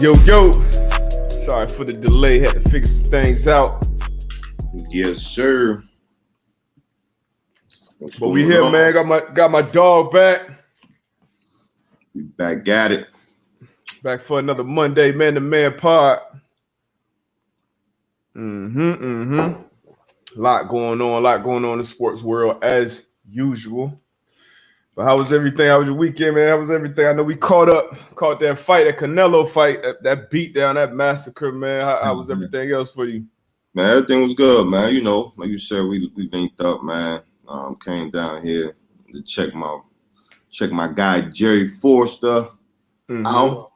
Yo, sorry for the delay. Had to figure some things out. Yes, sir. But we here, man. Got my dog back. We back at it. Back for another Monday Man to Man pod. A lot going on in the sports world as usual. But how was everything? How was your weekend, man? How was everything? I know we caught that fight, that Canelo fight, that beat down, that massacre, man. How was everything else for you? Man, everything was good, man. You know, like you said, we linked up, man. Came down here to check my guy Jerry Forster out.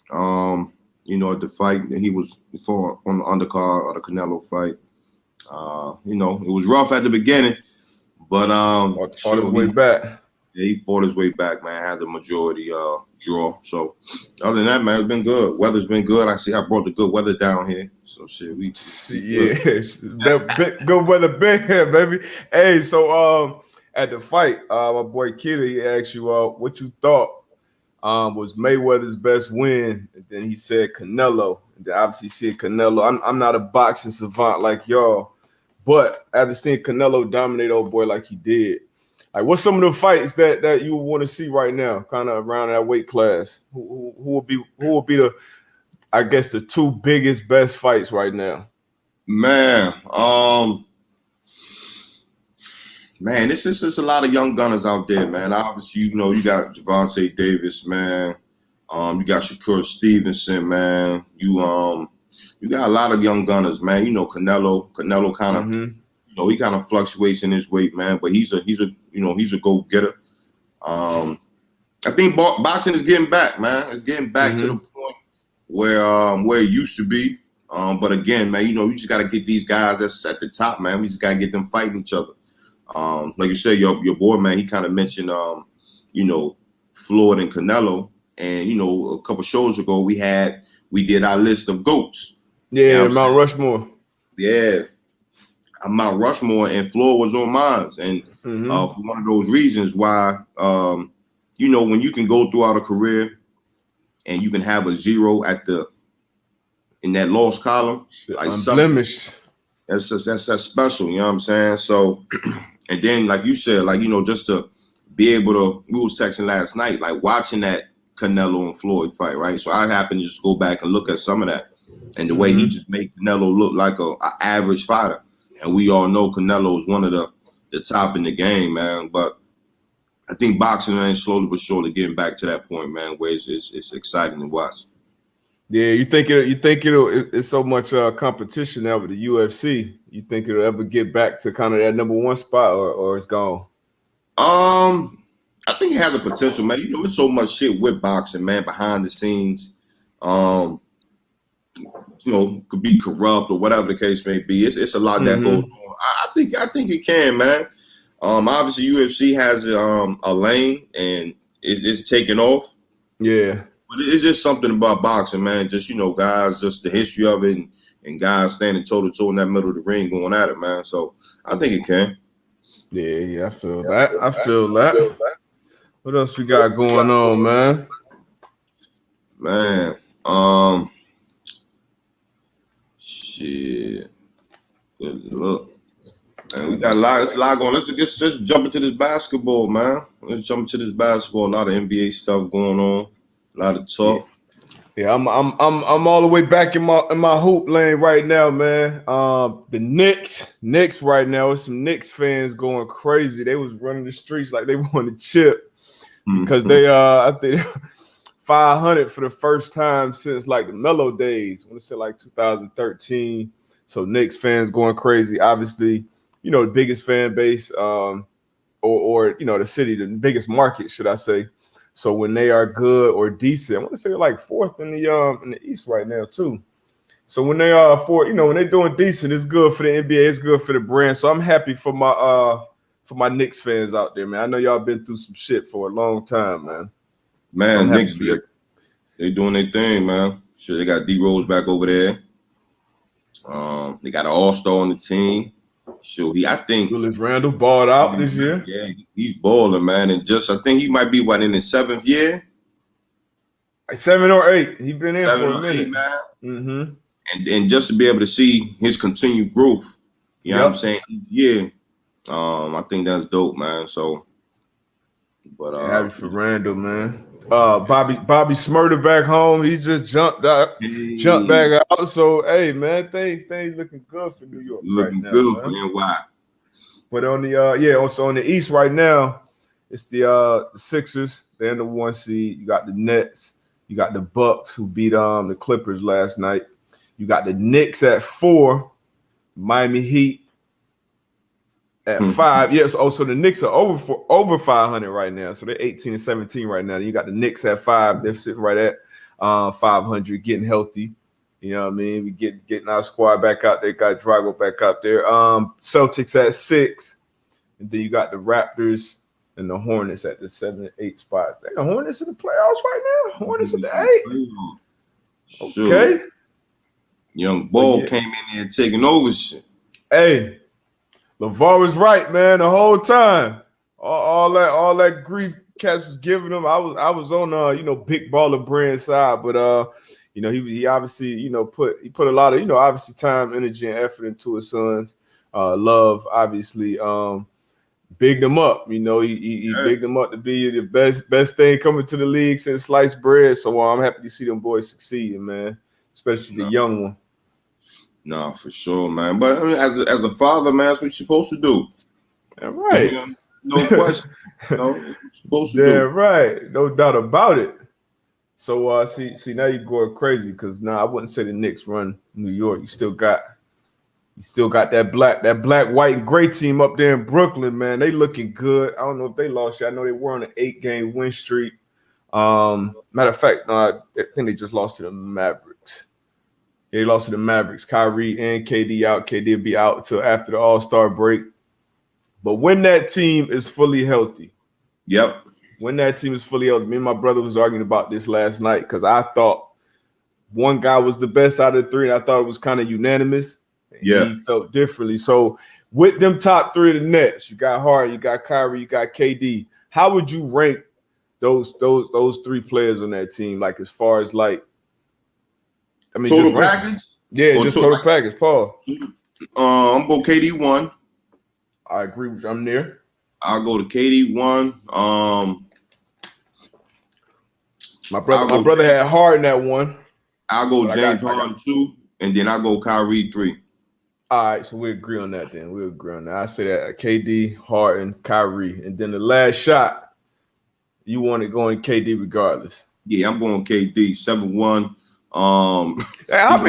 You know, at the fight that he was before on the undercard of the Canelo fight. You know, it was rough at the beginning, but fought his way back. Yeah, he fought his way back, man. Had the majority draw. So other than that, man, it's been good. Weather's been good. I brought the good weather down here. So shit, good weather been here, baby. Hey, so at the fight, my boy Kidder, he asked you what you thought was Mayweather's best win, and then he said Canelo. And then obviously he said Canelo. I'm not a boxing savant like y'all, but after seeing Canelo dominate old boy like he did, like what's some of the fights that you want to see right now, kind of around that weight class? Who will be the, I guess, the two biggest best fights right now? Man, this is a lot of young gunners out there, man. Obviously, you know, you got Gervonta Davis, man. You got Shakur Stevenson, man. You got a lot of young gunners, man. You know, Canelo kind of, you know, he kind of fluctuates in his weight, man. But he's a go-getter. I think boxing is getting back, man. It's getting back to the point where it used to be. But again, man, you know, you just got to get these guys that's at the top, man. We just got to get them fighting each other. Like you said, your boy, man, he kind of mentioned, you know, Floyd and Canelo. And, you know, a couple shows ago, we did our list of GOATs. Yeah, you know Mount Rushmore. Yeah. Mount Rushmore, and Floyd was on mine. And for one of those reasons why, you know, when you can go throughout a career and you can have a zero in that loss column, like unblemished. That's special, you know what I'm saying? So, and then like you said, like, you know, just to be able to, we were texting last night, like watching that Canelo and Floyd fight, right? So I happened to just go back and look at some of that, and the way he just made Canelo look like a average fighter. And we all know Canelo is one of the top in the game, man. But I think boxing, man, slowly but surely getting back to that point, man, where it's exciting to watch. Yeah, you think it's so much competition now with the UFC. You think it'll ever get back to kind of that number one spot, or it's gone? I think it has the potential, man. You know, there's so much shit with boxing, man, behind the scenes. You know, could be corrupt or whatever the case may be. It's a lot that goes on. I think it can, man. Obviously UFC has a lane and it's taking off. Yeah. But it's just something about boxing, man. Just, you know, guys, just the history of it and guys standing toe to toe in that middle of the ring going at it, man. So I think it can. Yeah, I feel that. I feel that. What else we got going on, man? Man, shit. Good look. Man, we got it's a lot going. Let's jump into this basketball, man. Let's jump into this basketball. A lot of NBA stuff going on. A lot of talk. Yeah, I'm all the way back in my hoop lane right now, man. The Knicks right now. There's some Knicks fans going crazy. They was running the streets like they wanted chip because they I think 500 for the first time since like the Melo days. I want to say like 2013. So Knicks fans going crazy. Obviously, you know, the biggest fan base, or you know, the city, the biggest market, should I say. So when they are good or decent, I want to say like fourth in the East right now too. So when they are when they're doing decent, it's good for the NBA, it's good for the brand. So I'm happy for my Knicks fans out there, man. I know y'all been through some shit for a long time, man. Man, Knicks, they doing their thing, man. Sure, they got D-Rose back over there. They got an all-star on the team. Sure, I think Julius Randle balled out this year. Yeah, he's balling, man. And I think he might be in his 7th year. Like 7 or 8. He's been in 7 for a or 8, minute. man. Mm-hmm. And just to be able to see his continued growth, you know what I'm saying? Yeah. I think that's dope, man. So, but happy for Randall, man. Bobby Smurder back home. He just jumped back out. So hey, man, things looking good for New York right looking now, good man. for NY. But on the also on the East right now, it's the Sixers. They're in the 1 seed. You got the Nets. You got the Bucks who beat the Clippers last night. You got the Knicks at 4. Miami Heat at 5. Yes. So the Knicks are over 500 right now. So they're 18-17 right now. You got the Knicks at 5. They're sitting right at 500, getting healthy. You know what I mean? We getting our squad back out there. Got Drago back out there. Celtics at 6. And then you got the Raptors and the Hornets at the 7 and 8 spots. The Hornets in the playoffs right now. Hornets at the 8. Okay. Young Ball came in there taking over shit. Hey, LeVar was right, man, the whole time. All that grief Cass was giving him. I was on big baller brand side, but he obviously put a lot of obviously time, energy, and effort into his sons. Love obviously bigged him up. He bigged him up to be the best thing coming to the league since sliced bread. So I'm happy to see them boys succeeding, man, especially the young one. No, for sure, man. But I mean, as a father, man, that's what you're supposed to do. All right. No question. That's what you're supposed to do. Yeah, right. No doubt about it. So see now you're going crazy because now I wouldn't say the Knicks run New York. You still got that black, white, and gray team up there in Brooklyn, man. They looking good. I don't know if they lost yet. I know they were on an 8-game win streak. Matter of fact, no, I think they just lost to the Mavericks. They lost to the Mavericks. Kyrie and KD out. KD will be out until after the All-Star break. But when that team is fully healthy, when that team is fully healthy, me and my brother was arguing about this last night because I thought one guy was the best out of the 3, and I thought it was kind of unanimous. He felt differently. So with them top 3 of the Nets, you got Harden, you got Kyrie, you got KD. How would you rank those 3 players on that team? Like as far as total package? Yeah, just total package, Paul. I'm going KD 1. I agree with you. I'm there. I'll go to KD 1. My brother had Harden at 1. I'll go James Harden 2, and then I'll go Kyrie 3. All right, so we agree on that then. We agree on that. I say that KD, Harden, Kyrie, and then the last shot, you want it going KD regardless. Yeah, I'm going KD 7-1. Hey, how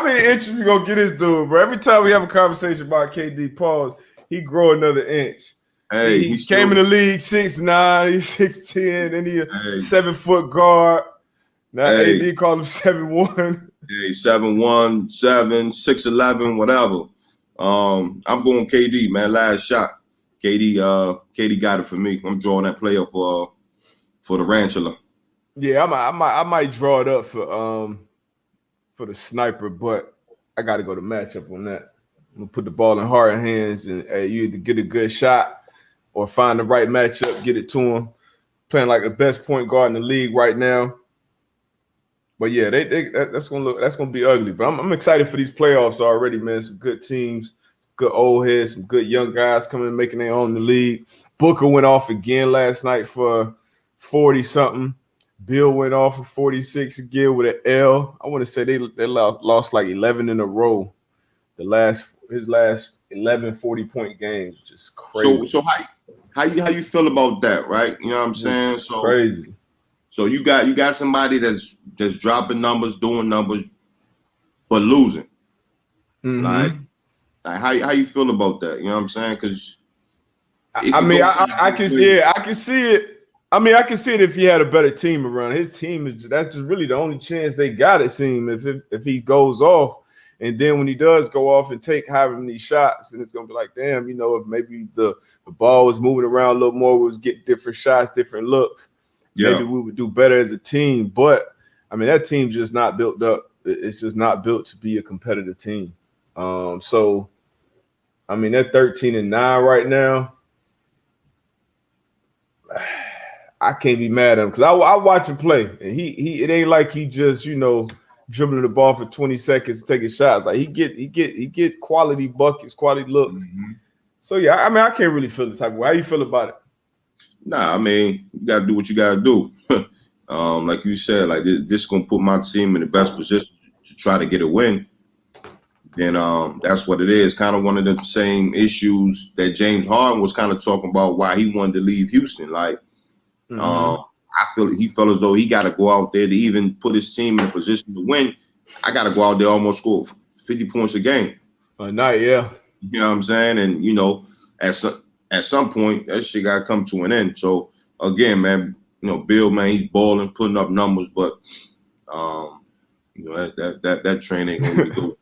many inches you gonna get this dude, bro? Every time we have a conversation about KD, Paul, he grow another inch. Hey, he came in the league 6'9", he's 6'10", and he a 7-foot guard. Now AD called him 7'1". Yeah, 7'1", 7, 6'11", whatever. I'm going KD, man. Last shot. KD got it for me. I'm drawing that player for the Ranchula. Yeah, I might draw it up for the sniper, but I got to go to matchup on that. I'm gonna put the ball in Harden hands, and you either get a good shot or find the right matchup, get it to him. Playing like the best point guard in the league right now. But yeah, that's gonna be ugly. But I'm excited for these playoffs already, man. Some good teams, good old heads, some good young guys coming and making their own in the league. Booker went off again last night for 40-something. Bill went off for 46 again with an L. I want to say they lost like 11 in a row. His last 11 40-point games, just crazy. So how you feel about that, right? You know what I'm saying? So crazy. So you got somebody that's dropping numbers, doing numbers, but losing. Mm-hmm. Like how you feel about that? You know what I'm saying? Because I can see it. I mean, I can see it if he had a better team around. His team that's just really the only chance they got, it seems, if he goes off. And then when he does go off and take however many shots, then it's gonna be like, damn, if maybe the ball was moving around a little more, we was getting different shots, different looks. Yeah. Maybe we would do better as a team. But I mean, that team's just not built up. It's just not built to be a competitive team. So I mean, they're 13-9 right now. I can't be mad at him because I watch him play, and he it ain't like he just dribbling the ball for 20 seconds and taking shots. Like he get quality buckets, quality looks. Mm-hmm. So yeah, I mean I can't really feel this type of way. How you feel about it? Nah, I mean you gotta do what you gotta do. Like you said, like this gonna put my team in the best position to try to get a win. Then that's what it is. Kind of one of the same issues that James Harden was kind of talking about why he wanted to leave Houston. Like, I feel he felt as though he got to go out there to even put his team in a position to win. I got to go out there almost score 50 points a game. A night, yeah. You know what I'm saying? And at some point that shit got to come to an end. So again, man, Bill, man, he's balling, putting up numbers, but that train ain't gonna go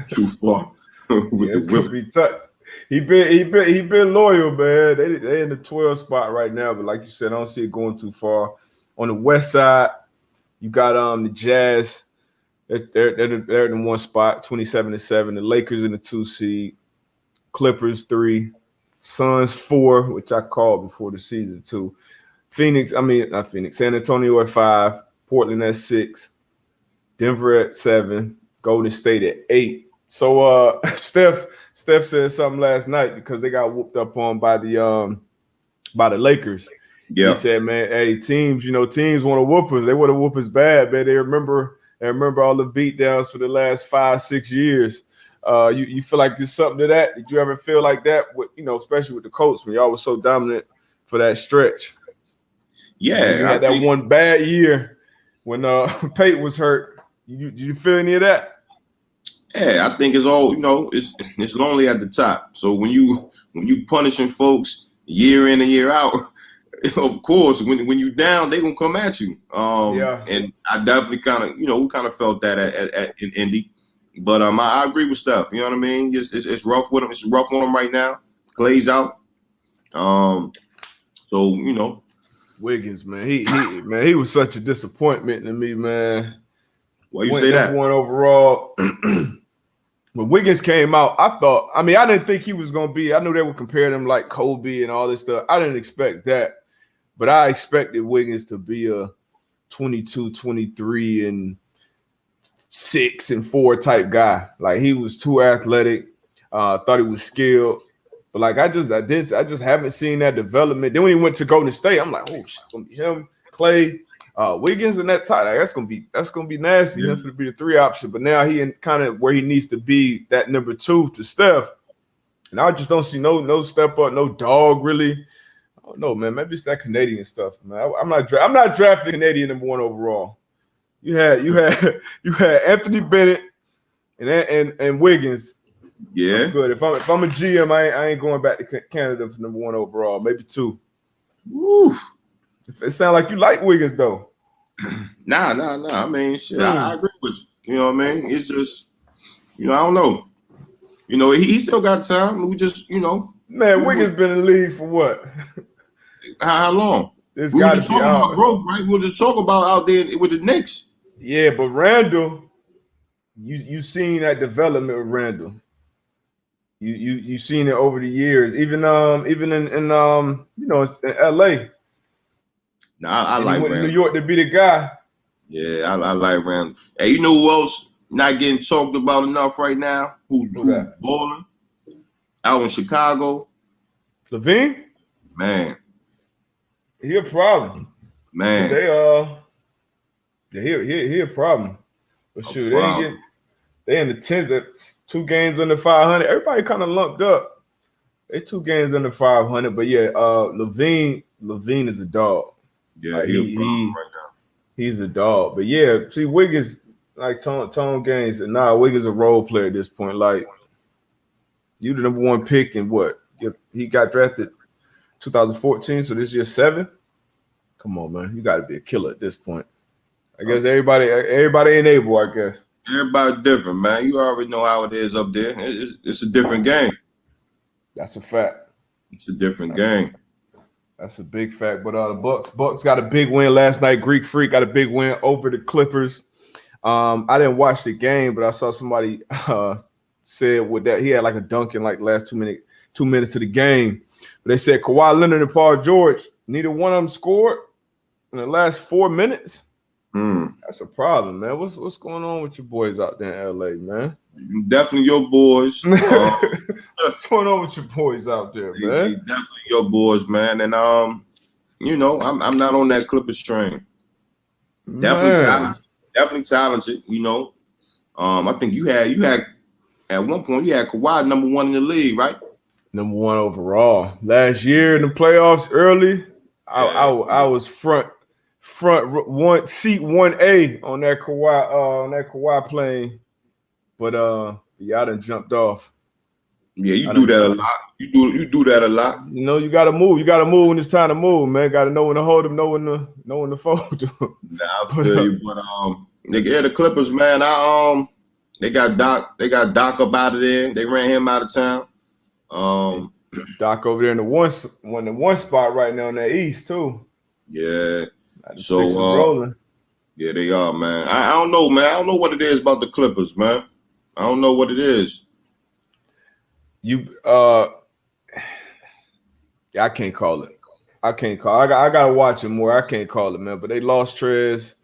too far with the whip. Be tough. He been loyal, man. They in the 12th spot right now, but like you said, I don't see it going too far. On the west side, you got the Jazz. They're in the 1 spot, 27-7. The Lakers in the 2 seed, Clippers 3, Suns 4, which I called before the season 2. San Antonio at 5, Portland at 6, Denver at 7. Golden State at 8. So Steph said something last night because they got whooped up on by the Lakers. Yeah. He said, man, hey, teams want to whoop us. They want to whoop us bad, man. They remember all the beatdowns for the last 5-6 years. You feel like there's something to that? Did you ever feel like that with, especially with the Colts when y'all was so dominant for that stretch? Yeah. You had that one bad year when Peyton was hurt. Did you feel any of that? Yeah, I think it's all it's lonely at the top. So when you punishing folks year in and year out, of course, when you down, they gonna come at you. And I definitely kind of we kind of felt that in Indy, but I agree with Steph. You know what I mean? It's rough with him. It's rough on him right now. Clay's out. So Wiggins, man, he was such a disappointment to me, man. Why you say that? One overall. When Wiggins came out, I didn't think he was going to be. I knew they would compare him like Kobe and all this stuff. I didn't expect that. But I expected Wiggins to be a 22, 23, and 6 and 4 type guy. Like he was too athletic. Thought he was skilled. But like I just haven't seen that development. Then when he went to Golden State, I'm like, oh, it's going to be him, Clay, Wiggins and that tight. Like, that's gonna be nasty. That's gonna be the 3 option. But now he in kind of where he needs to be, that number 2 to Steph. And I just don't see no step up, no dog really. I don't know, man. Maybe it's that Canadian stuff, man. I'm not drafting Canadian number 1 overall. You had Anthony Bennett and Wiggins. Yeah, I'm good. If I'm a GM, I ain't going back to Canada for number 1 overall. Maybe 2. Woo. It sounds like you like Wiggins though. Nah. I mean, shit, I agree with you. You know what I mean? It's just, I don't know. He still got time. We just, Man, Wiggins been in the league for what? How long? We were just talking about growth, right? We were just talking about out there with the Knicks. Yeah, but Randall, you seen that development with Randall. You seen it over the years, even in LA. Nah, I like Randall. New York to be the guy. Yeah, I like Randall. Hey, you know who else not getting talked about enough right now? Who's balling? Out in Chicago. Levine? Man. He a problem. Man. He a problem. But shoot, they in the 10s, that 2 games under 500. Everybody kind of lumped up. They 2 games under 500. But yeah, Levine is a dog. Yeah, like he's a problem right now. He's a dog. But yeah, see, Wiggins, like Tone Gaines, and Wiggins a role player at this point. Like, you the number 1 pick and what? He got drafted 2014, so this year 7. Come on, man. You got to be a killer at this point. I guess everybody ain't able, I guess. Everybody different, man. You already know how it is up there. It's a different game. That's a fact. It's a different game. That's a big fact. But the Bucks got a big win last night. Greek Freak got a big win over the Clippers. I didn't watch the game, but I saw somebody said with that he had like a dunk in like the last 2 minutes of the game. But they said Kawhi Leonard and Paul George, neither one of them scored. in the last 4 minutes. Hmm. That's a problem, man. What's going on with your boys out there in LA, man? Definitely your boys. What's going on with your boys out there, man? They definitely your boys, man. And you know, I'm not on that Clippers train. Definitely talented. You know, I think you had at one point you had Kawhi number 1 in the league, right? Number 1 overall last year in the playoffs early. I was front one seat 1A on that Kawhi plane, but I done jumped off. Yeah, you do that a lot. You do that a lot. You know, you gotta move. You gotta move when it's time to move, man. Gotta know when to hold them, know when to fold them. Nah, I feel you, but the Clippers, man. They got Doc up out of there. They ran him out of town. Doc over there in the one spot right now in the East too. Yeah. So rolling. Yeah, they are, man. I don't know, man. I don't know what it is about the Clippers, man. I don't know what it is. I can't call it. I gotta watch it more. I can't call it, man. But they lost Trez,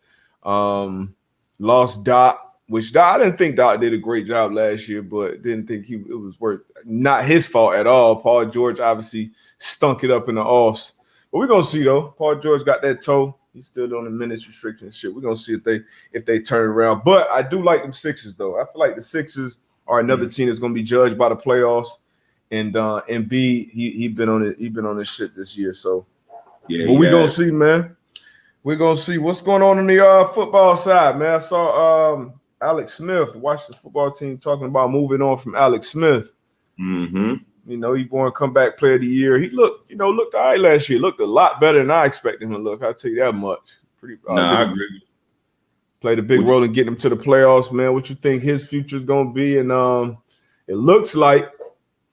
lost Doc, which I didn't think Doc did a great job last year, but didn't think it was worth. Not his fault at all. Paul George obviously stunk it up in the offs. But we're gonna see though. Paul George got that toe. He's still on the minutes restriction and shit. We're gonna see if they turn it around. But I do like them Sixers though. I feel like the Sixers are another team that's gonna be judged by the playoffs. And Embiid, he been on his shit this year. So yeah, but we're gonna see, man. We're gonna see what's going on the football side, man. I saw Alex Smith, watched the football team talking about moving on from Alex Smith. Mm-hmm. You know, he won comeback player of the year. He looked all right last year. Looked a lot better than I expected him to look. I'll tell you that much. I agree. Played a big role in getting him to the playoffs, man. What you think his future is gonna be? And it looks like,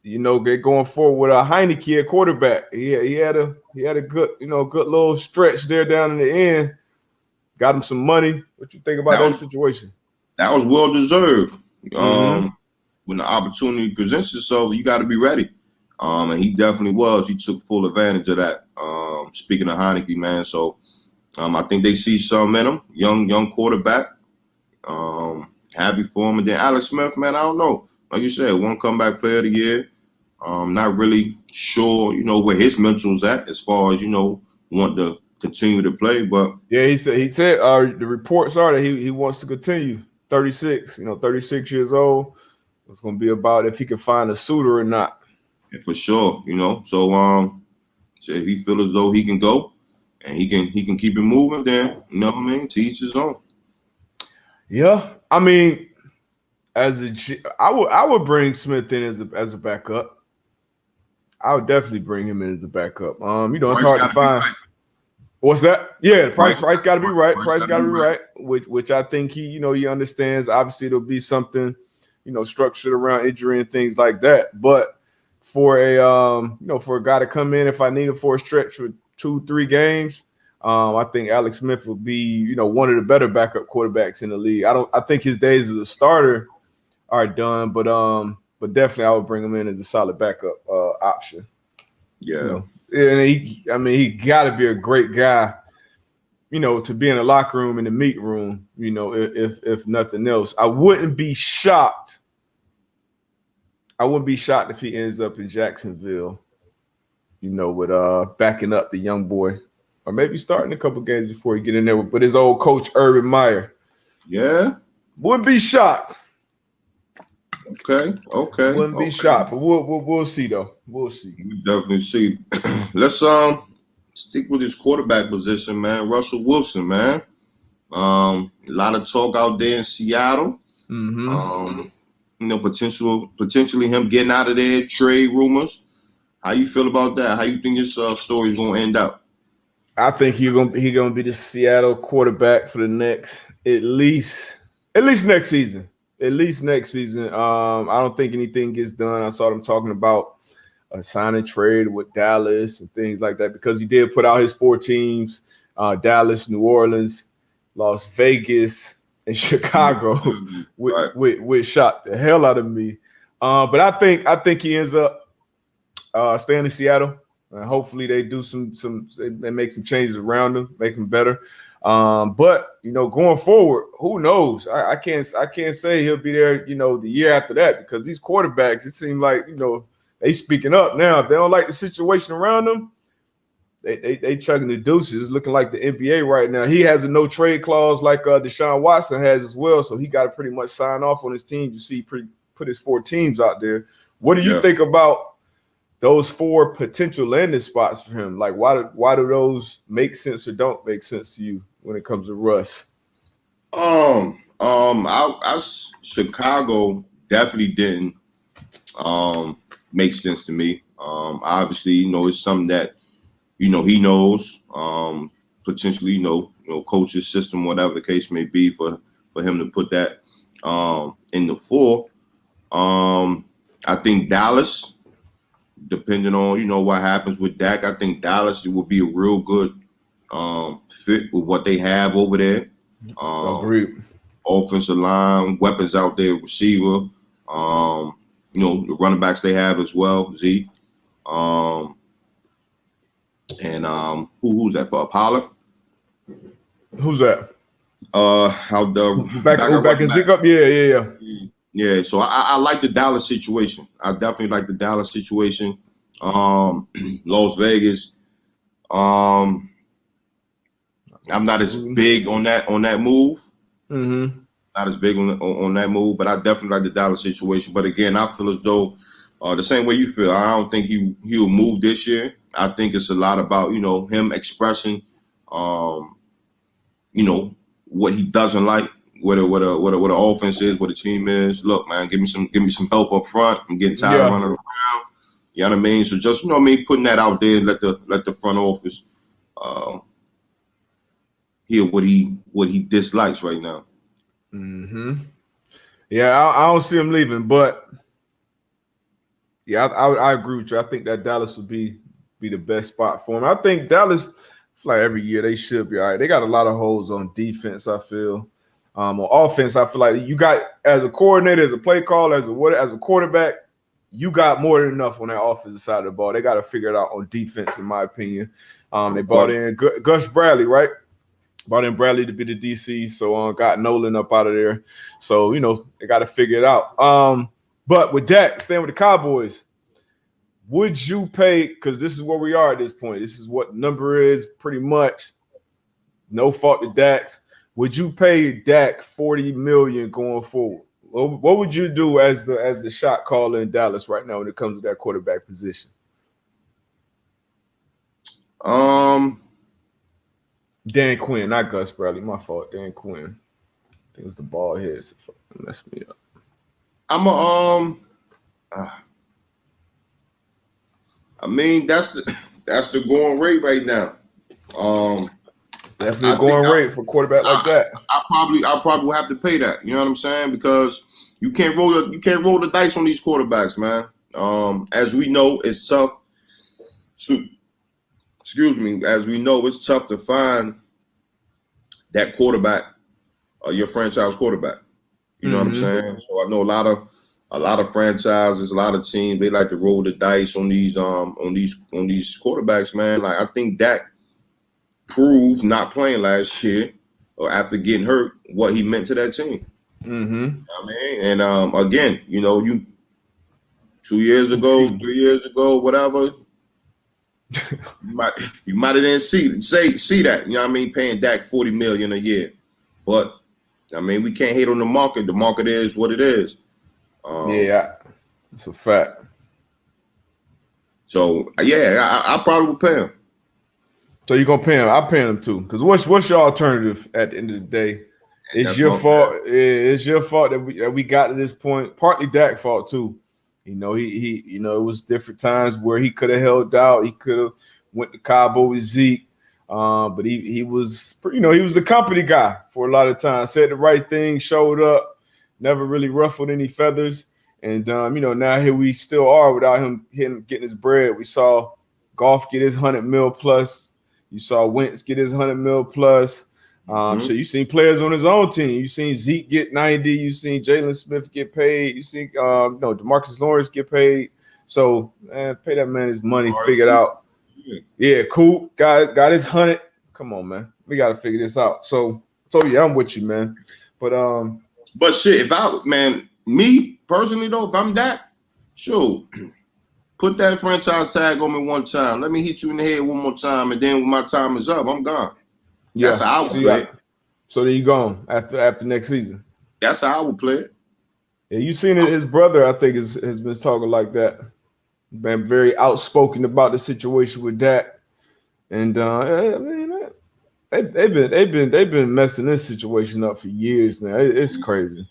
you know, they're going forward with a Heineke at quarterback. He had a good, good little stretch there down in the end. Got him some money. What you think about that situation? That was well deserved. When the opportunity presents itself, you got to be ready. And he definitely was. He took full advantage of that. Speaking of Heineke, man, so I think they see some in him. Young quarterback. Happy for him. And then Alex Smith, man, I don't know. Like you said, one comeback player of the year. Not really sure, where his mental's at as far as, want to continue to play. But yeah, he said the reports are that he wants to continue. 36, 36 years old. It's going to be about if he can find a suitor or not. Yeah, for sure, So if he feels as though he can go and he can keep it moving, then to each his own. Yeah, I mean, I would bring Smith in as a backup. I would definitely bring him in as a backup. It's hard to find. Right. What's that? Yeah, price got to be right. Price got to be right. Which I think he understands. Obviously, there'll be something, structured around injury and things like that. But for a guy to come in, if I need him for a stretch for 2-3 games, I think Alex Smith will be, one of the better backup quarterbacks in the league. I think his days as a starter are done, but definitely I would bring him in as a solid backup option. Yeah. And he got to be a great guy, to be in the locker room, in the meet room, if nothing else. I wouldn't be shocked if he ends up in Jacksonville, with backing up the young boy, or maybe starting a couple games before he get in there with his old coach Urban Meyer. Yeah. Wouldn't be shocked. Okay. Wouldn't be shocked, but we'll see though. We'll see. We definitely see. Let's stick with his quarterback position, man. Russell Wilson, man. A lot of talk out there in Seattle. Mm-hmm. Potentially him getting out of there. Trade rumors. How you feel about that? How you think this story is gonna end up? I think he gonna be the Seattle quarterback for the next at least next season. At least next season. I don't think anything gets done. I saw them talking about a sign and trade with Dallas and things like that, because he did put out his 4 teams: Dallas, New Orleans, Las Vegas, and Chicago, which shocked the hell out of me. But I think he ends up staying in Seattle. Hopefully they do they make some changes around him, make him better. But going forward, who knows? I can't say he'll be there, the year after that, because these quarterbacks, it seems like, they speaking up now. If they don't like the situation around them, they chugging the deuces. It's looking like the NBA right now. He has a no trade clause like Deshaun Watson has as well, so he got to pretty much sign off on his team. You see, put his 4 teams out there. What do you think about those 4 potential landing spots for him? Like, why do those make sense or don't make sense to you when it comes to Russ? Chicago definitely didn't make sense to me. Obviously, it's something that he knows, potentially, coach's system, whatever the case may be, for him to put that in the 4. I think Dallas, depending on, what happens with Dak, I think Dallas will be a real good fit with what they have over there. Agreed. Offensive line, weapons out there, receiver, the running backs they have as well, Zeke. And who's that for? Pollard? Who's that? How the back in Zeke up? Yeah. Yeah, so I like the Dallas situation. I definitely like the Dallas situation. Las Vegas. I'm not as big on that move. Mm-hmm. Not as big on that move, but I definitely like the Dallas situation. But again, I feel as though the same way you feel. I don't think he'll move this year. I think it's a lot about him expressing, what he doesn't like, what the offense is, what the team is. Look, man, give me some help up front. I'm getting tired of running around. You know what I mean? So just putting that out there and let the front office hear what he dislikes right now. Mm-hmm. Yeah, I don't see him leaving, but yeah, I agree with you. I think that Dallas would be the best spot for him. I think Dallas, like every year, they should be all right. They got a lot of holes on defense, I feel. On offense, I feel like you got, as a coordinator, as a play caller, as a quarterback, you got more than enough on that offensive side of the ball. They got to figure it out on defense, in my opinion. They brought in Gus Bradley, right? Brought in Bradley to be the DC, so got Nolan up out of there. So, they got to figure it out. But with Dak, staying with the Cowboys, would you pay, because this is where we are at this point. This is what number is pretty much. No fault to Dak's. Would you pay Dak $40 million going forward? What would you do as the shot caller in Dallas right now when it comes to that quarterback position? Dan Quinn, not Gus Bradley. My fault. Dan Quinn. I think it was the bald heads that messed me up. I mean, that's the going rate right now. Definitely a going rate for a quarterback like that. I probably will have to pay that. You know what I'm saying? Because you can't roll the dice on these quarterbacks, man. As we know, it's tough. As we know, it's tough to find that quarterback, your franchise quarterback. You know what I'm saying? So I know a lot of franchises, a lot of teams, they like to roll the dice on these quarterbacks, man. Like, I think Dak proved, not playing last year or after getting hurt, what he meant to that team. Mm-hmm. I mean, and again, you 2 years ago, 3 years ago, whatever, you might have didn't see that. You know what I mean? Paying Dak $40 million a year, but I mean, we can't hate on the market. The market is what it is. It's a fact. So yeah, I probably would pay him. So you're gonna pay him? I'll pay him too. Because what's your alternative at the end of the day? It's your fault. It's your fault that we got to this point. Partly Dak's fault too. He it was different times where he could have held out. He could have went to Cabo with Zeke. But he was, he was the company guy for a lot of time. Said the right thing, showed up, never really ruffled any feathers. And now here we still are without him getting his bread. We saw Goff get his $100 million plus. You saw Wentz get his $100 million plus. So you seen players on his own team. You seen Zeke get 90. You seen Jalen Smith get paid. You seen DeMarcus Lawrence get paid. So pay that man his money. Figure it out. Yeah, cool. Got his 100. Come on, man. We got to figure this out. So yeah, I'm with you, man. But shit, me personally though, if I'm that, sure, put that franchise tag on me one time. Let me hit you in the head one more time, and then when my time is up, I'm gone. Yeah, that's how I would play it. So there you go after next season. That's how I would play it. Yeah, you seen it. His brother, I think, has been talking like that. Been very outspoken about the situation with that, and I mean, they've been messing this situation up for years now. It's crazy,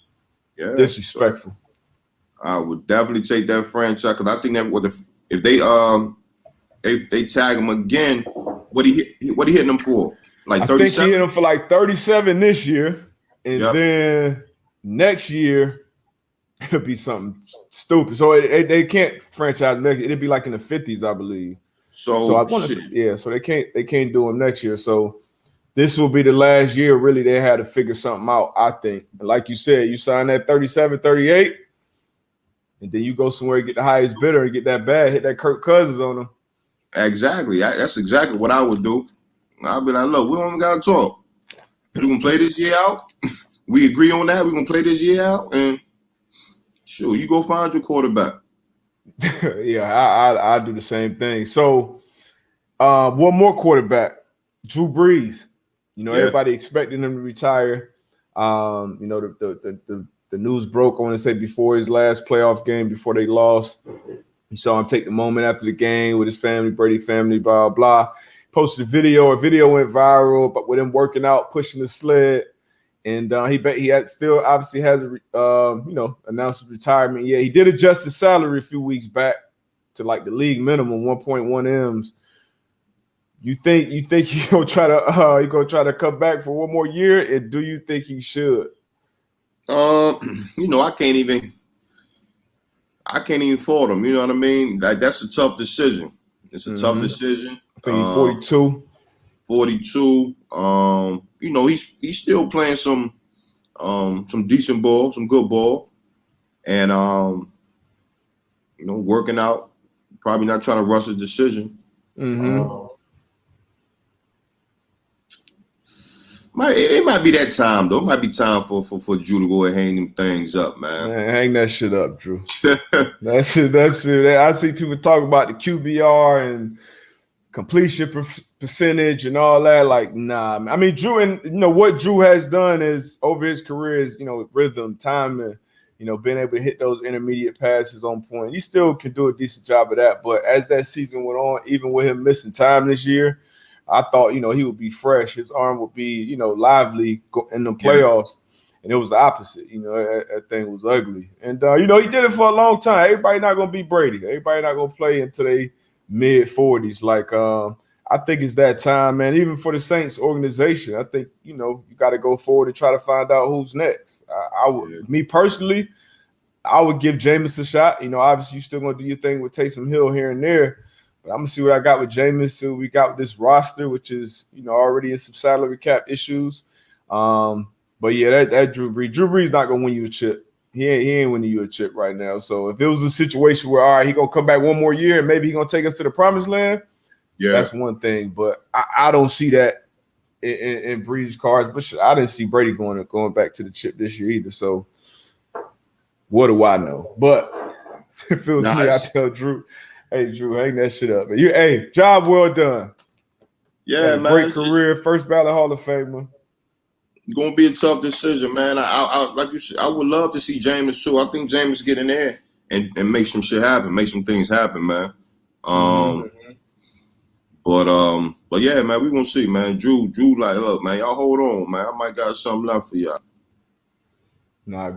disrespectful. So I would definitely take that franchise because I think that if they tag him again, what he hitting them for? Like 37? I think he hit him for like 37 this year, and then next year it'll be something stupid. So they can't franchise next. It'll be like in the 50s, I believe. So I want to, so they can't do him next year. So this will be the last year. Really, they had to figure something out. I think, and like you said, you sign that 37, 38, and then you go somewhere and get the highest bidder and get that bag, hit that Kirk Cousins on them. Exactly. That's exactly what I would do. I'll be like, look, we don't got to talk. We're going to play this year out. We agree on that. We're going to play this year out. And sure, you go find your quarterback. Yeah, I do the same thing. So one more quarterback, Drew Brees. Everybody expecting him to retire. The news broke, I want to say, before his last playoff game, before they lost. You saw him take the moment after the game with his family, Brady family, blah, blah. Posted a video went viral, but with him working out, pushing the sled. And he still obviously hasn't announced his retirement yet. He did adjust his salary a few weeks back to like the league minimum, 1.1 M's. You think he's gonna try to come back for one more year? And do you think he should? I can't even fault him. You know what I mean? That's a tough decision. It's a tough decision. I think he's 42. 42. He's still playing some decent ball, some good ball, and working out. Probably not trying to rush a decision. It might be that time though. It might be time for Drew to go and hang them things up, man. Hang that shit up, Drew. That shit. I see people talk about the QBR and completion percentage and all that. Like, nah. I mean, Drew, and what Drew has done is over his career is rhythm, timing, being able to hit those intermediate passes on point. He still can do a decent job of that. But as that season went on, even with him missing time this year, I thought, he would be fresh. His arm would be, lively in the playoffs. And it was the opposite. That thing was ugly. And, he did it for a long time. Everybody not going to be Brady. Everybody not going to play until they mid-40s. Like, I think it's that time, man. Even for the Saints organization, I think, you got to go forward and try to find out who's next. Me personally, I would give Jameis a shot. Obviously, you're still going to do your thing with Taysom Hill here and there. But I'm going to see what I got with Jameis, see what we got with this roster, which is, already in some salary cap issues. But, yeah, that Drew Brees not going to win you a chip. He ain't winning you a chip right now. So if it was a situation where, all right, he going to come back one more year and maybe he going to take us to the promised land, that's one thing. But I don't see that in Brees' cards. But I didn't see Brady going back to the chip this year either. So what do I know? But if it was me, I tell Drew, hey, Drew, hang that shit up. Hey, job well done. Yeah, man. Great career, first ballot Hall of Famer. Going to be a tough decision, man. I like you said, I would love to see Jameis too. I think Jameis get in there and make some shit happen, make some things happen, man. But yeah, man, we gonna see, man. Drew, like, look, man, y'all hold on, man. I might got something left for y'all. Nah,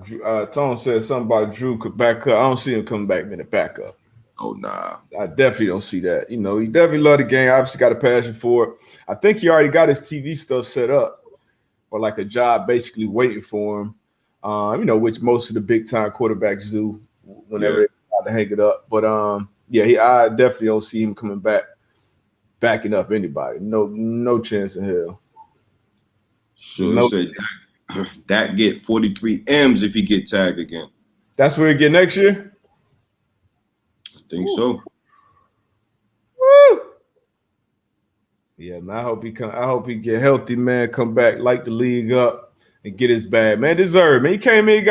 Tone said something about Drew could back up. I don't see him coming back in the backup. Oh, nah. I definitely don't see that. He definitely love the game. Obviously got a passion for it. I think he already got his TV stuff set up, or like a job basically waiting for him, which most of the big-time quarterbacks do whenever they try to hang it up. But, I definitely don't see him coming back, backing up anybody. No chance in hell. Sure, say that get 43 M's if he get tagged again. That's where he get next year? I think so. Woo! Yeah, man. I hope he get healthy, man. Come back, light the league up, and get his bag, man. Deserved, man. He came in,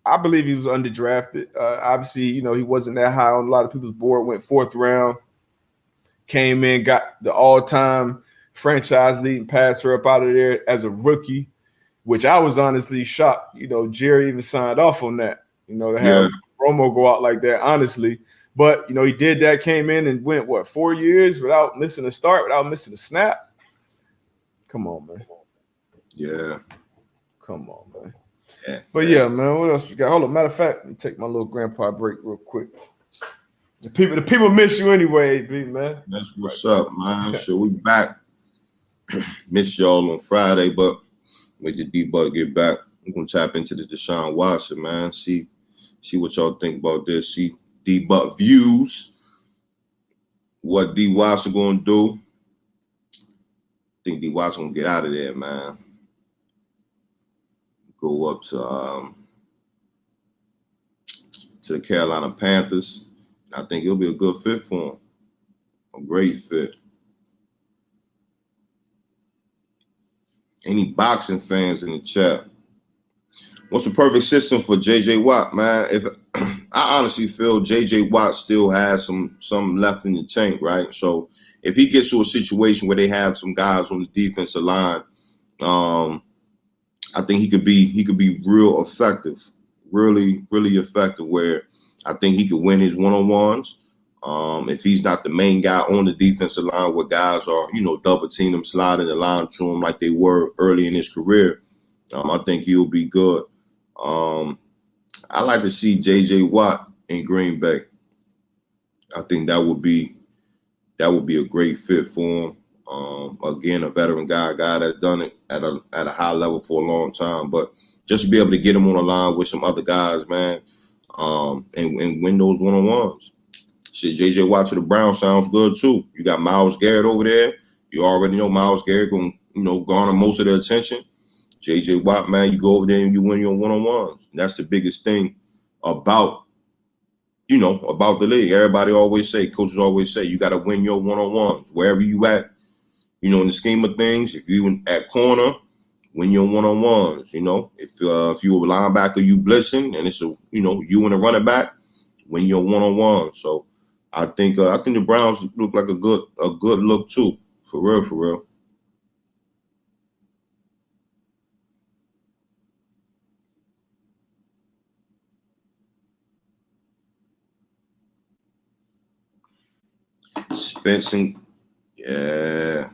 I believe he was underdrafted. Obviously, he wasn't that high on a lot of people's board. Went fourth round, came in, got the all-time franchise leading passer up out of there as a rookie, which I was honestly shocked. Jerry even signed off on that. To have Romo go out like that, honestly. But he did that. Came in and went 4 years without missing a start, without missing a snap. Come on, man. Yeah. Come on, man. Yeah, but yeah, man, what else we got? Hold on. Matter of fact, let me take my little grandpa break real quick. The people miss you anyway, AB, man. That's what's up, man. So we back. Miss y'all on Friday, but with the D-Buck get back, we're gonna tap into the Deshaun Watson, man. See what y'all think about this. See D-Buck views. What D Watson gonna do? I think D Watson gonna get out of there, man. Go up to the Carolina Panthers. I think he'll be a good fit for him. A great fit. Any boxing fans in the chat? What's the perfect system for J.J. Watt, man? If I honestly feel J.J. Watt still has some left in the tank, right? So if he gets to a situation where they have some guys on the defensive line, I think he could be real effective, really, really effective. Where I think he could win his one-on-ones. If he's not the main guy on the defensive line, where guys are, double team him, sliding the line to him like they were early in his career, I think he'll be good. I like to see J.J. Watt in Green Bay. I think that would be a great fit for him. Again, a veteran guy that's done it at a high level for a long time. But just to be able to get him on the line with some other guys, man, and win those one-on-ones. Shit, J.J. Watt to the Browns sounds good too. You got Myles Garrett over there. You already know Myles Garrett going to garner most of the attention. J.J. Watt, man, you go over there and you win your one-on-ones. That's the biggest thing about the league. Everybody always say, coaches always say, you got to win your one-on-ones. Wherever you at, in the scheme of things, if you at corner, win your one-on-ones. If you a linebacker, you blitzing, and it's you and a running back, win your one-on-one. So I think the Browns look like a good look too, for real. Spencer, yeah.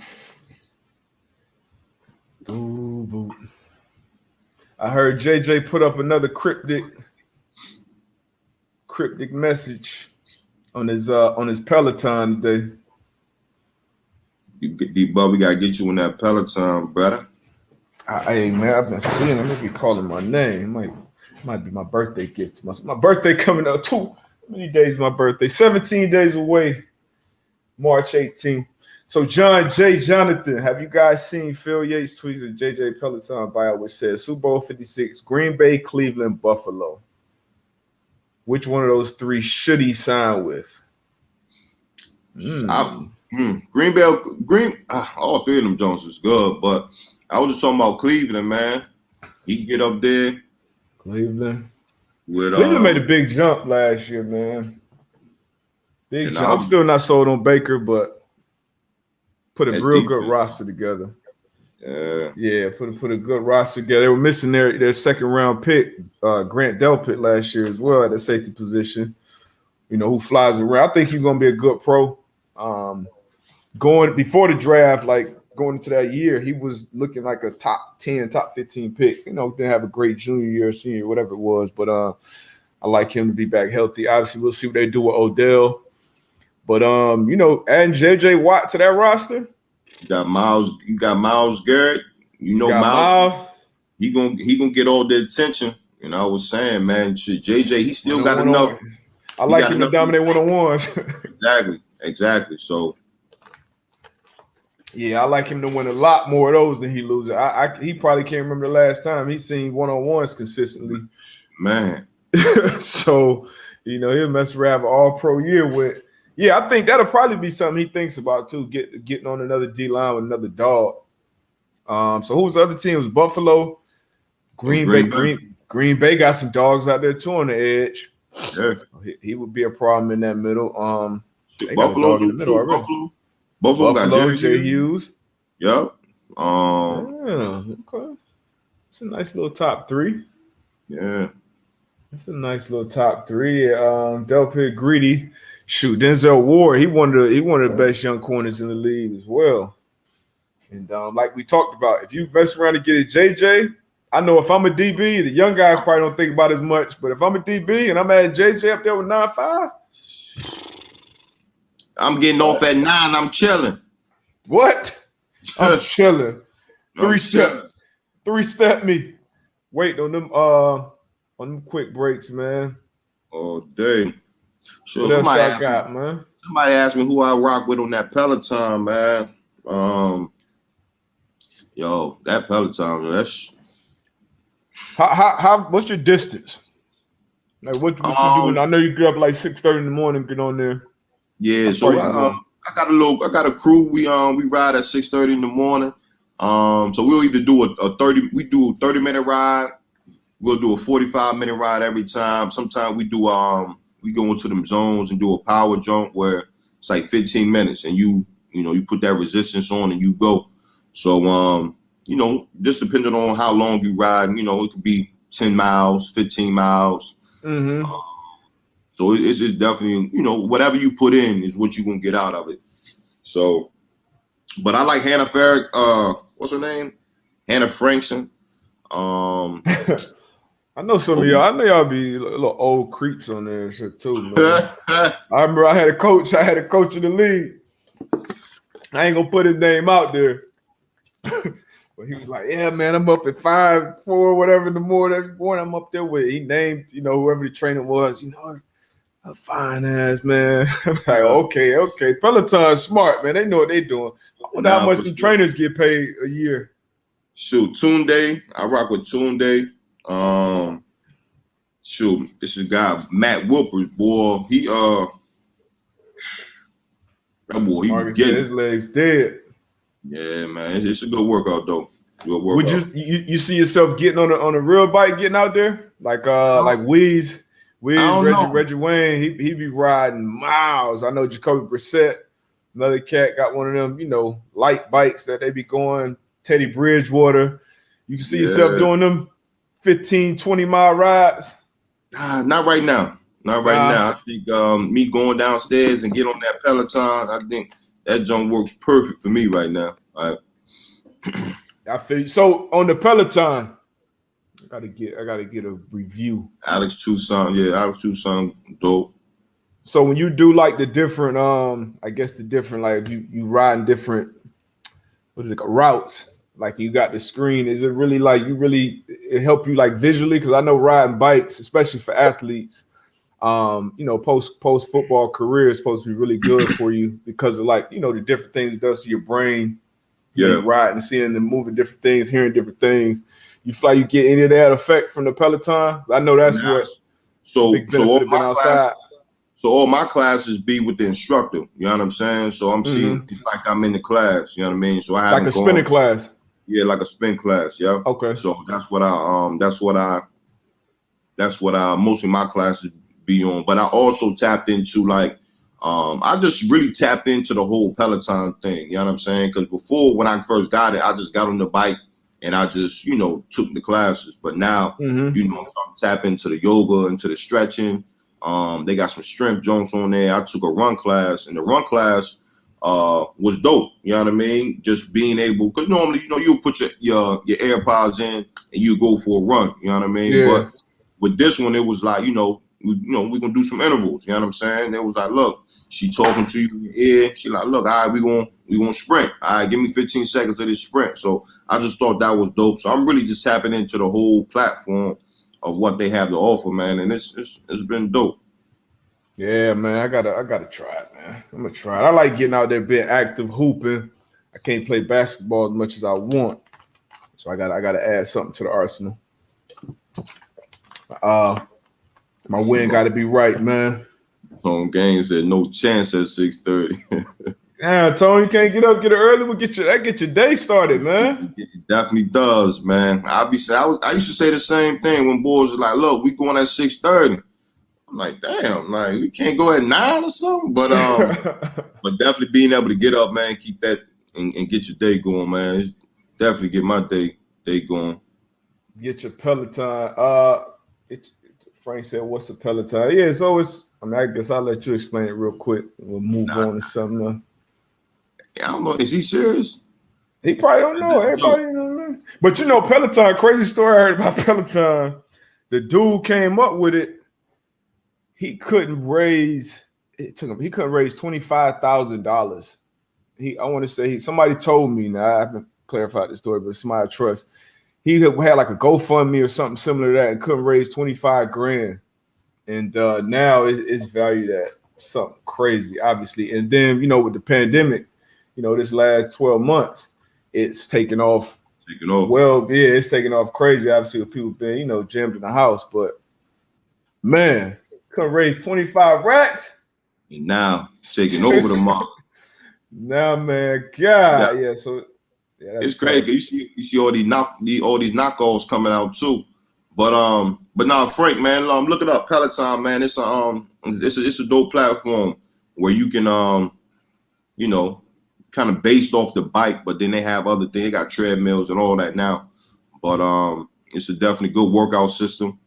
Ooh, I heard JJ put up another cryptic message on his Peloton today. D-Bub, we gotta get you in that Peloton, brother. Hey man, I've been seeing him. Maybe calling my name. Might be my birthday gift. My birthday coming up too. How many days my birthday? 17 days away. March 18th. So Jonathan, have you guys seen Phil Yates tweet the JJ Peloton bio, which says Super Bowl 56, Green Bay, Cleveland, Buffalo? Which one of those three should he sign with? Green Bay, all three of them Jones is good, but I was just talking about Cleveland, man. He can get up there. Cleveland made a big jump last year, man. Big jump. I'm still not sold on Baker, but put a real good roster together. Yeah, put a good roster together. They were missing their second round pick, Grant Delpit, last year as well at the safety position. Who flies around. I think he's gonna be a good pro. Going before the draft, like going into that year, he was looking like a top 10, top 15 pick. Didn't have a great junior year, senior, whatever it was. But I like him to be back healthy. Obviously, we'll see what they do with Odell. But adding J.J. Watt to that roster. You got Myles Garrett. Myles. He gonna get all the attention. I was saying, man, J.J. he still got enough. I like him to dominate one-on-ones. Exactly. So yeah, I like him to win a lot more of those than he loses. He probably can't remember the last time he's seen one-on-ones consistently. Man. So, he'll mess around an all-pro year with. Yeah, I think that'll probably be something he thinks about too. Getting on another D line with another dog. So who's the other team? It was Buffalo, Green Bay. Green Bay got some dogs out there too on the edge. Yeah, he would be a problem in that middle. They got a Buffalo dog in the middle already. Buffalo got Jay Hughes. Yep. Okay. It's a nice little top three. Yeah. That's a nice little top three. Delpit Greedy. Shoot, Denzel Ward, he one of the best young corners in the league as well. And like we talked about, if you mess around and get a JJ, I know if I'm a DB, the young guys probably don't think about as much. But if I'm a DB and I'm adding JJ up there with 9.5, I'm getting off at 9. I'm chilling. What? I'm chilling. Three step me. Wait on them quick breaks, man. Oh, dang. Sure, Somebody asked me who I rock with on that Peloton, man. Yo, that Peloton, that's how what's your distance? Like what you doing? I know you get up like 6:30 in the morning, get on there. Yeah, so I got a crew. We ride at 6:30 in the morning. So we'll either do a 30-minute ride. We'll do a 45-minute ride every time. Sometimes we do we go into them zones and do a power jump where it's like 15 minutes and you put that resistance on and you go. So just depending on how long you ride, it could be 10 miles, 15 miles. Mm-hmm. So it's definitely, whatever you put in is what you're gonna get out of it. So, but I like Hannah Farrick, what's her name? Hannah Frankson. I know some of y'all. I know y'all be little old creeps on there and shit too, man. I remember I had a coach in the league. I ain't gonna put his name out there. But he was like, yeah, man, I'm up at 5, 4, whatever in the morning. Every morning I'm up there with it. He named, whoever the trainer was, a fine ass, man. I'm like, okay. Peloton's smart, man. They know what they doing. I wonder how much the trainers get paid a year. Shoot, Tunde. I rock with Tunde. This is a guy, Matt Wilpers, boy. That boy, he getting his legs dead. Yeah, man, it's a good workout though. Would you see yourself getting on a real bike, getting out there like Weez, Reggie Wayne? He be riding miles. I know Jacoby Brissett, another cat, got one of them, light bikes that they be going. Teddy Bridgewater, you can see yourself doing them 15, 20-mile rides. Not right now. Not right now. I think me going downstairs and get on that Peloton, I think that jump works perfect for me right now. All right. I feel you. So on the Peloton, I gotta get a review. Alex Tucson, dope. So when you do like the different, like you riding different, routes? Like you got the screen. Is it really like it help you like visually? Because I know riding bikes, especially for athletes, post football career is supposed to be really good for you because of the different things it does to your brain. Yeah, riding, seeing them moving different things, hearing different things. You feel like you get any of that effect from the Peloton? I know that's what. So all my classes be with the instructor. You know what I'm saying? So I'm seeing it's like I'm in the class. You know what I mean? So I haven't like a spinning class. Yeah, like a spin class. Yeah. Okay. So that's what mostly my classes be on. But I also tapped into I just really tapped into the whole Peloton thing. You know what I'm saying? Because before, when I first got it, I just got on the bike and I just, took the classes. But now, I'm starting to tap into the yoga, into the stretching. They got some strength joints on there. I took a run class, and the run class was dope. You know what I mean? Just being able, because normally, you'll put your AirPods in and you go for a run. You know what I mean? Yeah. But with this one, it was like, we're gonna do some intervals. You know what I'm saying? It was like, look, she talking to you in your ear. She like, look, all right, we gonna sprint. All right, give me 15 seconds of this sprint. So I just thought that was dope. So I'm really just tapping into the whole platform of what they have to offer, man, and it's been dope. Yeah, man, I gotta try it, man. I'm gonna try it. I like getting out there, being active, hooping. I can't play basketball as much as I want, so I gotta add something to the arsenal. My win got to be right, man. Tone Gaines said no chance at 6:30. Yeah, Tony, you can't get up, get it early. We'll get your day started, man. It definitely does, man. I used to say the same thing when boys was like, look, we going at 6:30. I'm like, damn, like we can't go at 9 or something. But but definitely being able to get up, man, keep that and get your day going, man. It's definitely get my day going. Get your Peloton. Frank said, "What's a Peloton?" Yeah, so it's. I mean, I guess I'll let you explain it real quick. We'll move on to something else. I don't know. Is he serious? He probably don't know. Everybody don't know. But you know, Peloton. Crazy story I heard about Peloton. The dude came up with it. He couldn't raise. It took him. He couldn't raise $25,000. I want to say somebody told me. Now I haven't clarified the story, but somebody I trust. He had like a GoFundMe or something similar to that and couldn't raise 25 grand. And now it's valued at something crazy, obviously. And then, you know, with the pandemic, you know, this last 12 months, it's taken off. Well, yeah, it's taken off crazy, obviously, with people being, you know, jammed in the house. But, man, couldn't raise 25 racks. And now, taking over the market. Now, man, God. Yeah, so... Yeah, it's crazy. You see all these knockoffs coming out too, but now Frank, man, look it up. Peloton, man, it's a dope platform where you can you know, kind of based off the bike, but then they have other things. They got treadmills and all that now, but it's a definitely good workout system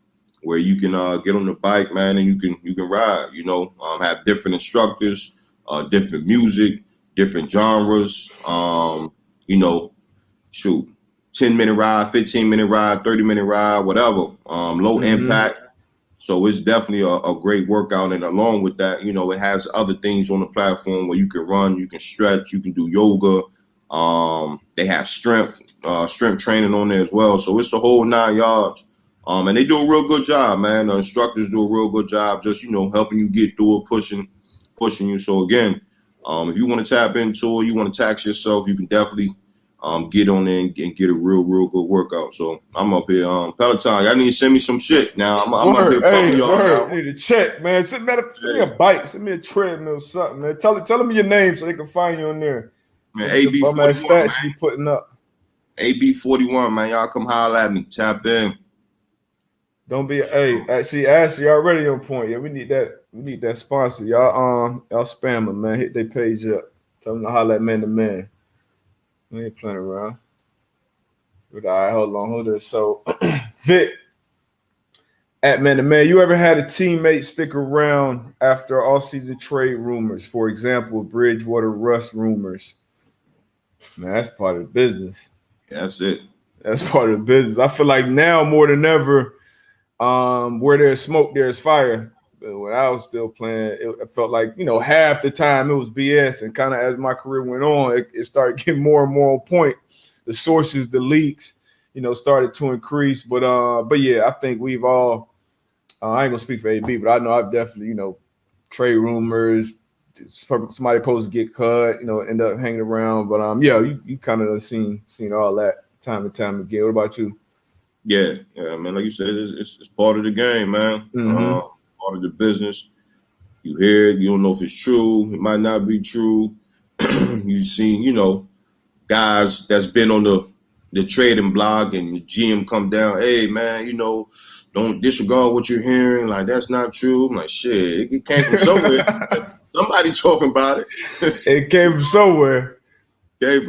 where you can get on the bike, man, and you can ride. You know, have different instructors, different music, different genres. You know, 10-minute ride, 15-minute ride, 30-minute ride, whatever. Low impact. So it's definitely a great workout. And along with that, you know, it has other things on the platform where you can run, you can stretch, you can do yoga. They have strength training on there as well. So it's the whole 9 yards. And they do a real good job, man. The instructors do a real good job just, you know, helping you get through it, pushing you. So again, if you want to tap into it, you want to tax yourself, you can definitely get on there and get a real good workout. So I'm up here. Peloton, y'all need to send me some shit. Now I'm up here pumping y'all now. Need to check, man. Send me a bike, send me a treadmill, something, man. Tell them your name so they can find you on there. Man, AB41, man. Be putting up. AB41, man. Y'all come holler at me. Tap in. Don't be actually Ashley already on point. Yeah, we need that. We need that sponsor. Y'all spam them, man. Hit their page up. Tell them to holler at man to man. We ain't playing around. But all right, hold on. So Vic, at man to man, you ever had a teammate stick around after off-season trade rumors? For example, Bridgewater Russ rumors. Man, that's part of the business. Yeah, that's it. That's part of the business. I feel like now more than ever, where there's smoke, there's fire. But when I was still playing, it felt like, you know, half the time it was BS. And kind of as my career went on, it started getting more and more on point. The sources, the leaks, you know, started to increase. But yeah, I think we've all, I ain't gonna speak for AB, but I know I've definitely, you know, trade rumors, somebody supposed to get cut, you know, end up hanging around. But yeah, you kind of seen all that time and time again. What about you? Yeah, man. Like you said, it's part of the game, man. Part of the business. You hear it, you don't know if it's true. It might not be true. You've seen, you know, guys that's been on the trading blog and the GM come down. Hey, man, you know, don't disregard what you're hearing. Like, that's not true. I'm like, shit, it came from somewhere. Somebody talking about it. It came from somewhere. But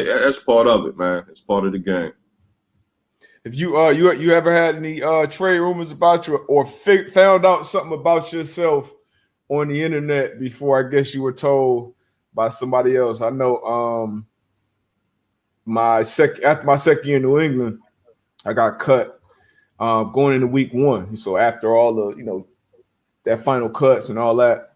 that's part of it, man. It's part of the game. If you ever had any trade rumors about you or found out something about yourself on the internet before I guess you were told by somebody else? I know after my second year in New England, I got cut going into week 1. So after all the, you know, that final cuts and all that,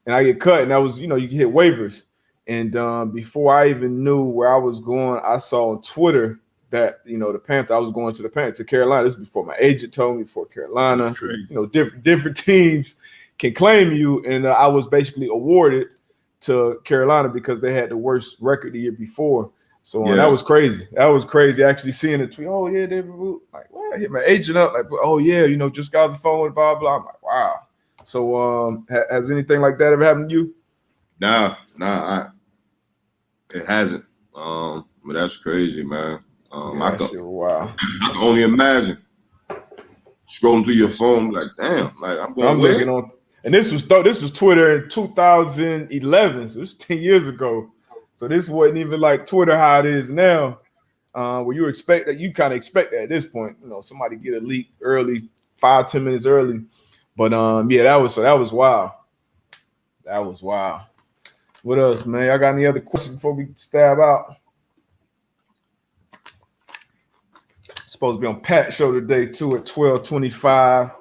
and I get cut, and that was, you know, you can hit waivers. And before I even knew where I was going, I saw on Twitter that, you know, I was going to Carolina. This is before my agent told me, before Carolina. You know, different teams can claim you, and I was basically awarded to Carolina because they had the worst record the year before. So that was crazy. That was crazy. Actually seeing the tweet. Oh yeah, they like, well, I hit my agent up. Like, oh yeah, you know, just got off the phone with blah blah. I'm like, wow. So has anything like that ever happened to you? Nah, it hasn't. But that's crazy, man. Yeah, that shit wow. I can only imagine scrolling through your phone, like, damn, like I'm going where? Looking on, and this was Twitter in 2011, so it's 10 years ago. So this wasn't even like Twitter how it is now, where you kind of expect that at this point, somebody get a leak early, 5-10 minutes early. But yeah, that was wild. That was wild. What else, man? Y'all got any other questions before we stab out? Supposed to be on Pat's show today too at 12:25.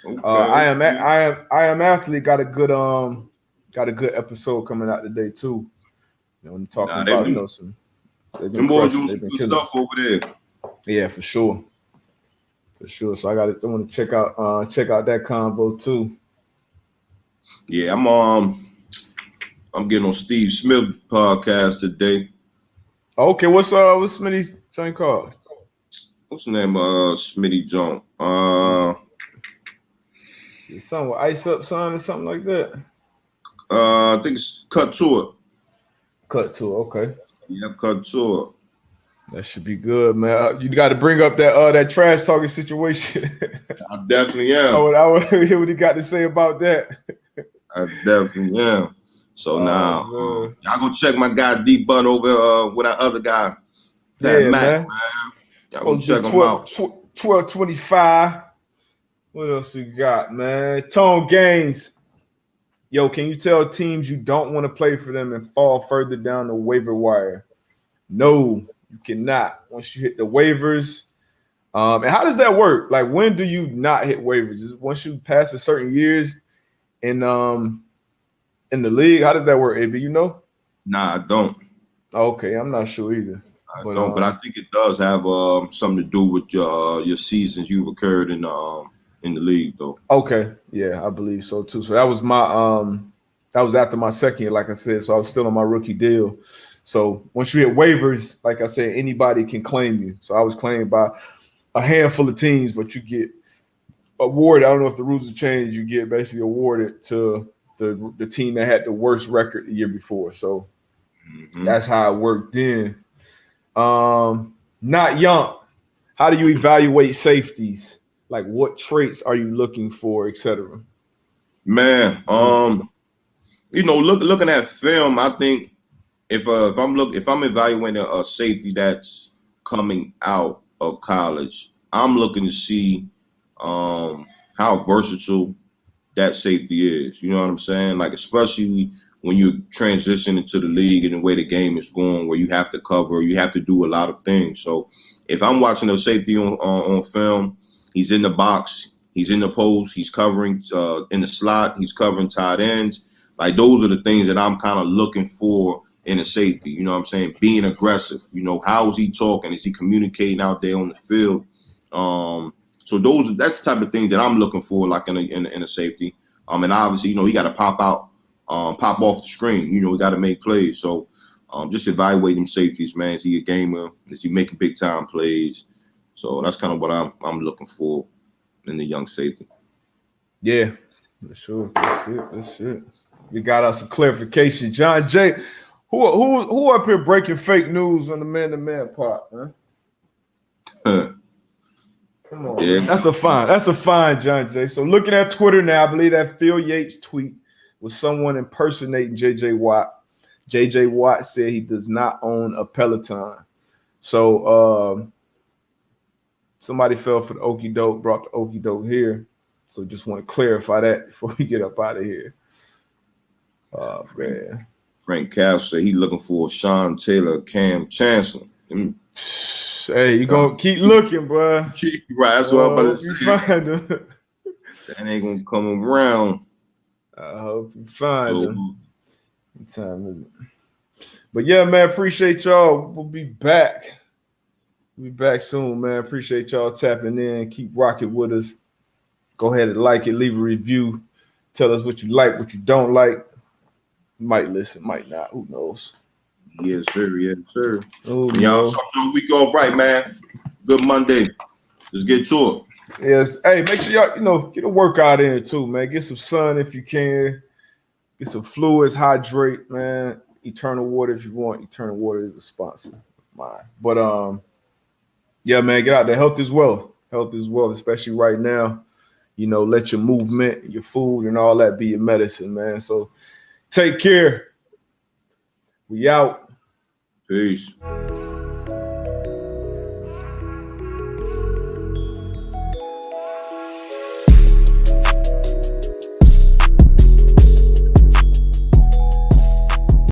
Okay. I am athlete got a good episode coming out today too. When talking about some. Them boys doing some good stuff over there. Yeah, for sure. So I want to check out that convo too. Yeah, I'm getting on Steve Smith podcast today. Okay, what's Smitty's joint called? What's the name of Smitty joint? Something with Ice Up Son or something like that. I think it's Cut to It. Cut to It, okay. Yeah, Cut to It. That should be good, man. You got to bring up that trash talking situation. I definitely am. I would hear what he got to say about that. I definitely am. So now, y'all go check my guy D Bun over with that other guy, Pat Mac, man. Y'all go check him out. 12:25. What else you got, man? Tone Gaines. Yo, can you tell teams you don't want to play for them and fall further down the waiver wire? No, you cannot. Once you hit the waivers, and how does that work? Like, when do you not hit waivers? Is it once you pass a certain years in the league? How does that work, AB? You know? Nah, I don't. Okay, I'm not sure either. I don't, but I think it does have something to do with your seasons you've occurred in the league, though. Okay, yeah, I believe so too. So that was that was after my second year, like I said. So I was still on my rookie deal. So once you hit waivers, like I said, anybody can claim you. So I was claimed by a handful of teams, but you get awarded. I don't know if the rules have changed. You get basically awarded to the team that had the worst record the year before. So that's how it worked then. Not young. How do you evaluate safeties? Like, what traits are you looking for, etc.? Man, looking at film, I think if I'm evaluating a safety that's coming out of college, I'm looking to see how versatile that safety is. You know what I'm saying? Like, especially when you transition into the league and the way the game is going, where you have to cover, you have to do a lot of things. So if I'm watching a safety on film, he's in the box, he's in the post, he's covering in the slot, he's covering tight ends. Like, those are the things that I'm kind of looking for in a safety. You know what I'm saying? Being aggressive. How is he talking? Is he communicating out there on the field? So that's the type of thing that I'm looking for, like in a safety. And obviously, he got to pop off the screen. We got to make plays. So just evaluating safeties, man. Is he a gamer? Is he making big time plays? So that's kind of what I'm looking for in the young safety. Yeah, for sure. That's it. We got us some clarification. John J. Who up here breaking fake news on the man-to-man part, man? Come on, yeah. That's a fine, John J. So looking at Twitter now, I believe that Phil Yates tweet was someone impersonating J.J. Watt. J.J. Watt said he does not own a Peloton. So somebody fell for the okie doke, brought the okie doke here. So just want to clarify that before we get up out of here. Man. Frank Cass said he's looking for Sean Taylor, Cam Chancellor. Hey, you gonna keep looking, bro. Right, that's what I'm about to say. That ain't gonna come around. I hope you find them. What time is it? But yeah, man, appreciate y'all. We'll be back. We'll be back soon, man. Appreciate y'all tapping in. Keep rocking with us. Go ahead and like it, leave a review. Tell us what you like, what you don't like. Might listen, might not. Who knows? Yes, sir. Yes, sir. Oh, y'all start your week off right, man. Good Monday. Let's get to it. Yes. Hey, make sure y'all, get a workout in too, man. Get some sun if you can. Get some fluids, hydrate, man. Eternal Water if you want. Eternal Water is a sponsor of mine. But yeah, man, get out there. Health is wealth. Health is wealth, especially right now. Let your movement, your food, and all that be your medicine, man. So take care. We out. Peace.